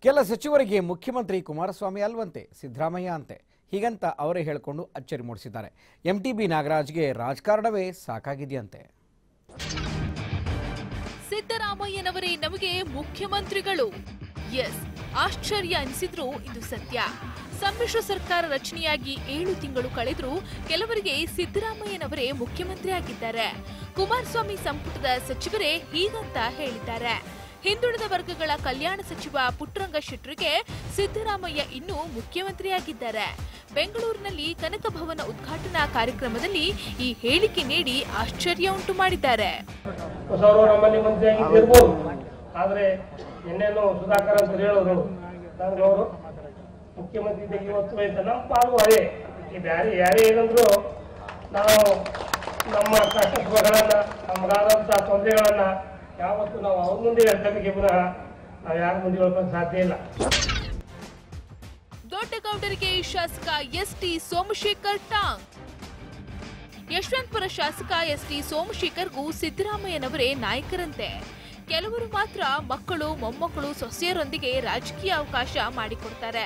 ಕೆಲ ಸಚಿವರಿಗೆ ಮುಖ್ಯಮಂತ್ರಿ ಕುಮಾರಸ್ವಾಮಿ ಅಲ್ವಂತೆ, ಸಿದ್ದರಾಮಯ್ಯ ಅಂತೆ. ಹೀಗಂತ ಅವರೇ ಹೇಳಿಕೊಂಡು ಅಚ್ಚರಿ ಮೂಡಿಸಿದ್ದಾರೆ. ಎಂಟಿಬಿ ನಾಗರಾಜ್ಗೆ ರಾಜಕಾರಣವೇ ಸಾಕಾಗಿದೆಯಂತೆ. ಸಿದ್ದರಾಮಯ್ಯನವರೇ ನಮಗೆ ಮುಖ್ಯಮಂತ್ರಿಗಳು. ಎಸ್, ಆಶ್ಚರ್ಯ ಅನಿಸಿದ್ರು ಇದು ಸತ್ಯ. ಸಮ್ಮಿಶ್ರ ಸರ್ಕಾರ ರಚನೆಯಾಗಿ 7 ತಿಂಗಳು ಕಳೆದರೂ ಕೆಲವರಿಗೆ ಸಿದ್ದರಾಮಯ್ಯನವರೇ ಮುಖ್ಯಮಂತ್ರಿ ಆಗಿದ್ದಾರೆ. ಕುಮಾರಸ್ವಾಮಿ ಸಂಪುಟದ ಸಚಿವರೇ ಹೀಗಂತ ಹೇಳಿದ್ದಾರೆ. ಹಿಂದುಳಿದ ವರ್ಗಗಳ ಕಲ್ಯಾಣ ಸಚಿವ ಪುಟ್ಟರಂಗ ಶೆಟ್ಟರಿಗೆ ಸಿದ್ದರಾಮಯ್ಯ ಇನ್ನೂ ಮುಖ್ಯಮಂತ್ರಿಯಾಗಿದ್ದಾರೆ. ಬೆಂಗಳೂರಿನಲ್ಲಿ ಕನಕ ಭವನ ಉದ್ಘಾಟನಾ ಕಾರ್ಯಕ್ರಮದಲ್ಲಿ ಈ ಹೇಳಿಕೆ ನೀಡಿ ಆಶ್ಚರ್ಯ ಉಂಟು ಮಾಡಿದ್ದಾರೆ. ಆದರೆ ಇನ್ನೇನು ಸುಧಾಕರ್ ಅಂತ ಹೇಳಿದ್ರು, ಅವರು ಮುಖ್ಯಮಂತ್ರಿ ಇವತ್ತು ಅಂತ ನಮ್ಮ ಪಾಲು ಅದೇ. ಬ್ಯಾರೆ ಯಾರೇ ಏನಂದ್ರು ನಾವು ನಮ್ಮ ಕಷ್ಟ ಸುಖಗಳನ್ನ, ನಮಗಾದಂತಹ ತೊಂದರೆಗಳನ್ನ ಯಾವತ್ತು ನಾವು ಅವ್ರ ಮುಂದೆ ಹೇಳ್ತಕ್ಕೆ ಪುನಃ ನಾವು ಯಾರ ಮುಂದೆ ಹೇಳ್ಕೊಂಡು ಸಾಧ್ಯ ಇಲ್ಲ. ದೊಡ್ಡಗೌಡರಿಗೆ ಶಾಸಕ ಎಸ್ಟಿ ಸೋಮಶೇಖರ್ ಟಾಂಗ್. ಯಶವಂತಪುರ ಶಾಸಕ ಎಸ್ಟಿ ಸೋಮಶೇಖರ್ಗೂ ಸಿದ್ದರಾಮಯ್ಯನವರೇ ನಾಯಕರಂತೆ. ಕೆಲವರು ಮಾತ್ರ ಮಕ್ಕಳು, ಮೊಮ್ಮಕ್ಕಳು, ಸೊಸೆಯರೊಂದಿಗೆ ರಾಜಕೀಯ ಅವಕಾಶ ಮಾಡಿಕೊಡ್ತಾರೆ.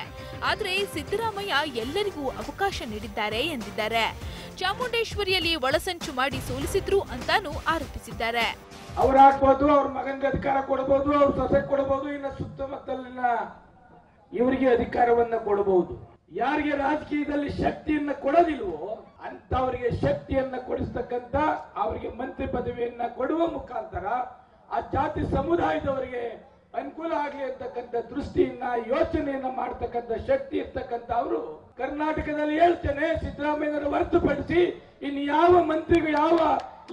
ಆದರೆ ಸಿದ್ದರಾಮಯ್ಯ ಎಲ್ಲರಿಗೂ ಅವಕಾಶ ನೀಡಿದ್ದಾರೆ ಎಂದಿದ್ದಾರೆ. ಚಾಮುಂಡೇಶ್ವರಿಯಲ್ಲಿ ಒಳಸಂಚು ಮಾಡಿ ಸೋಲಿಸಿದ್ರು ಅಂತಾನೂ ಆರೋಪಿಸಿದ್ದಾರೆ. ಅವ್ರು ಹಾಕ್ಬೋದು, ಅವ್ರ ಮಗನಿಗೆ ಅಧಿಕಾರ ಕೊಡಬಹುದು, ಅವ್ರ ಸೊಸೆ ಕೊಡಬಹುದು, ಇನ್ನು ಸುತ್ತಮುತ್ತಲಿನ ಇವರಿಗೆ ಅಧಿಕಾರವನ್ನ ಕೊಡಬಹುದು. ಯಾರಿಗೆ ರಾಜಕೀಯದಲ್ಲಿ ಶಕ್ತಿಯನ್ನ ಕೊಡೋದಿಲ್ವೋ ಅಂತವರಿಗೆ ಶಕ್ತಿಯನ್ನ ಕೊಡಿಸ್ತಕ್ಕಂತ, ಅವರಿಗೆ ಮಂತ್ರಿ ಪದವಿಯನ್ನ ಕೊಡುವ ಮುಖಾಂತರ ಆ ಜಾತಿ ಸಮುದಾಯದವರಿಗೆ ಅನುಕೂಲ ಆಗಲಿ ಅಂತಕ್ಕಂಥ ದೃಷ್ಟಿಯನ್ನ, ಯೋಚನೆಯನ್ನ ಮಾಡತಕ್ಕಂಥ ಶಕ್ತಿ ಇರ್ತಕ್ಕಂಥ ಅವರು ಕರ್ನಾಟಕದಲ್ಲಿ ಹೇಳ್ತೇನೆ, ಸಿದ್ದರಾಮಯ್ಯನವರು ಹೊರತುಪಡಿಸಿ ಇನ್ನು ಯಾವ ಮಂತ್ರಿಗಳು, ಯಾವ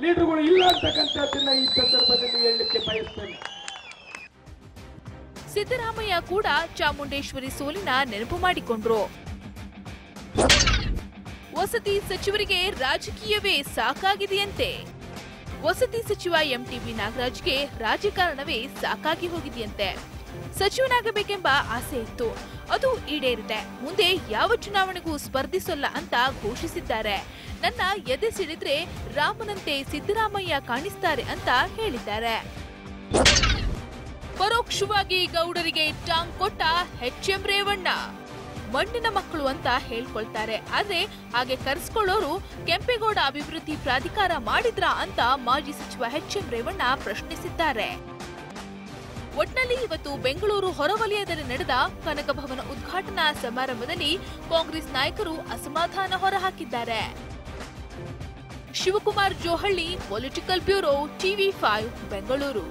ಲೀಡರ್ಗಳು ಇಲ್ಲ ಅಂತಕ್ಕಂಥದ್ದನ್ನ ಈ ಸಂದರ್ಭದಲ್ಲಿ ಹೇಳಲಿಕ್ಕೆ ಬಯಸ್ತೇನೆ. ಸಿದ್ದರಾಮಯ್ಯ ಕೂಡ ಚಾಮುಂಡೇಶ್ವರಿ ಸೋಲಿನ ನೆನಪು ಮಾಡಿಕೊಂಡ್ರು. ವಸತಿ ಸಚಿವರಿಗೆ ರಾಜಕೀಯವೇ ಸಾಕಾಗಿದೆಯಂತೆ. ವಸತಿ ಸಚಿವ ಎಂಟಿಬಿ ನಾಗರಾಜ್ಗೆ ರಾಜಕಾರಣವೇ ಸಾಕಾಗಿ ಹೋಗಿದೆಯಂತೆ. ಸಚಿವನಾಗಬೇಕೆಂಬ ಆಸೆ ಇತ್ತು, ಅದು ಈಡೇರಿದೆ. ಮುಂದೆ ಯಾವ ಚುನಾವಣೆಗೂ ಸ್ಪರ್ಧಿಸಲ್ಲ ಅಂತ ಘೋಷಿಸಿದ್ದಾರೆ. ನನ್ನ ಎದೆ ಸಿಡಿದ್ರೆ ರಾಮನಂತೆ ಸಿದ್ದರಾಮಯ್ಯ ಕಾಣಿಸ್ತಾರೆ ಅಂತ ಹೇಳಿದ್ದಾರೆ. ಪರೋಕ್ಷವಾಗಿ ಗೌಡರಿಗೆ ಟಾಂಗ್ ಕೊಟ್ಟ ಎಚ್ಎಂ ರೇವಣ್ಣ. ಮಣ್ಣಿನ ಮಕ್ಕಳು ಅಂತ ಹೇಳ್ಕೊಳ್ತಾರೆ, ಆದ್ರೆ ಹಾಗೆ ಕರೆಸ್ಕೊಳ್ಳೋರು ಕೆಂಪೇಗೌಡ ಅಭಿವೃದ್ಧಿ ಪ್ರಾಧಿಕಾರ ಮಾಡಿದ್ರಾ ಅಂತ ಮಾಜಿ ಸಚಿವ ಎಚ್ಎಂ ರೇವಣ್ಣ ಪ್ರಶ್ನಿಸಿದ್ದಾರೆ. ಒಟ್ನಲ್ಲಿ ಇವತ್ತು ಬೆಂಗಳೂರು ಹೊರವಲಯದಲ್ಲಿ ನಡೆದ ಕನಕ ಭವನ ಉದ್ಘಾಟನಾ ಸಮಾರಂಭದಲ್ಲಿ ಕಾಂಗ್ರೆಸ್ ನಾಯಕರು ಅಸಮಾಧಾನ ಹೊರಹಾಕಿದ್ದಾರೆ. Shivakumar Johalli, political bureau, TV5 Bengaluru.